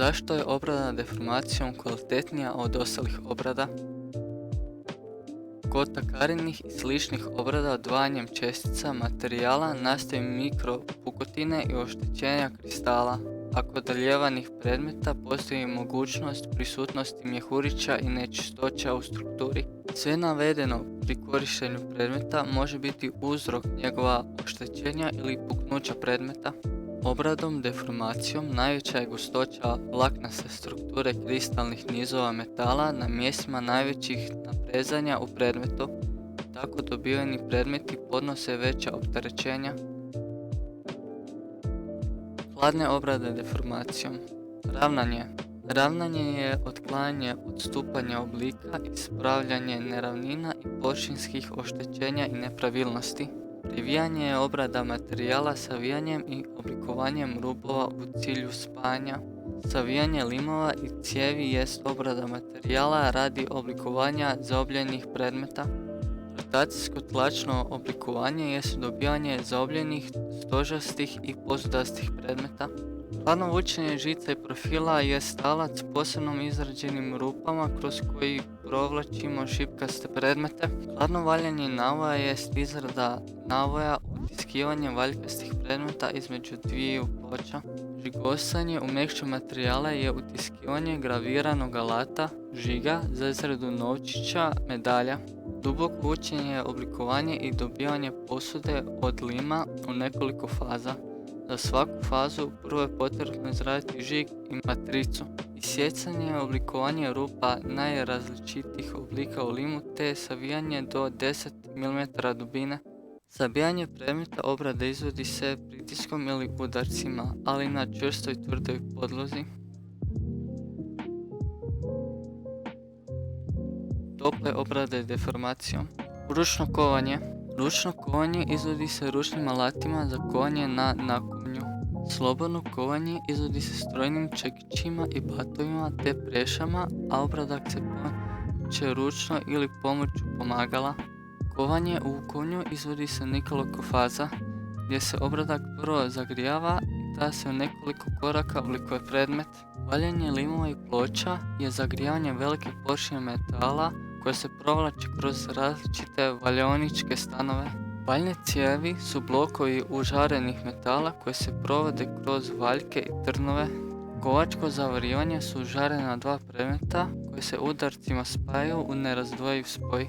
Zašto je obrada deformacijom kvalitetnija od ostalih obrada? Kod takarenih i sličnih obrada odvajanjem čestica materijala nastaju mikropukotine i oštećenja kristala, a kod reljevanih predmeta postoji mogućnost prisutnosti mjehurića i nečistoća u strukturi. Sve navedeno pri korištenju predmeta može biti uzrok njegova oštećenja ili puknuća predmeta. Obradom deformacijom najveća je gustoća vlaknaste strukture kristalnih nizova metala na mjestima najvećih naprezanja u predmetu, tako dobiveni predmeti podnose veća opterećenja. Hladne obrade deformacijom. Ravnanje je otklanjanje odstupanja oblika, ispravljanje neravnina i površinskih oštećenja i nepravilnosti. Privijanje je obrada materijala savijanjem i oblikovanjem rubova u cilju spajanja. Savijanje limova i cijevi jest obrada materijala radi oblikovanja zaobljenih predmeta. Rotacijsko tlačno oblikovanje jest dobivanje zaobljenih, stožastih i pozudastih predmeta. Hladno vučenje žica i profila je stalac s posebno izrađenim rupama kroz koji provlačimo šipkaste predmete. Hladno valjanje navoja jest izrada navoja utiskivanjem valjkastih predmeta između dviju ploča. Žigosanje u mekše materijala je utiskivanje graviranog alata, žiga za izradu novčića, medalja. Duboko vučenje je oblikovanje i dobivanje posude od lima u nekoliko faza. Za svaku fazu prvo je potrebno izraditi žig i matricu. Isjecanje je oblikovanje rupa najrazličitijih oblika u limu te savijanje do 10 mm dubine. Sabijanje predmeta obrade izvodi se pritiskom ili udarcima, ali na čvrstoj tvrdoj podlozi. Tople obrade deformacijom. Ručno kovanje. Ručno kovanje izvodi se ručnim alatima za kovanje na nakovnju. Slobodno kovanje izvodi se strojnim čekićima i batovima te prešama, a obradak se pomeće ručno ili pomoću pomagala. Kovanje u kovnju izvodi se nekoliko faza, gdje se obradak prvo zagrijava i tada se u nekoliko koraka oblikuje predmet. Valjanje limova i ploča je zagrijavanje velike površine metala koje se provlače kroz različite valjaoničke stanove. Valjne cijevi su blokovi užarenih metala koje se provode kroz valjke i trnove. Kovačko zavarivanje su užarena dva predmeta koje se udarcima spajaju u nerazdvojiv spoj.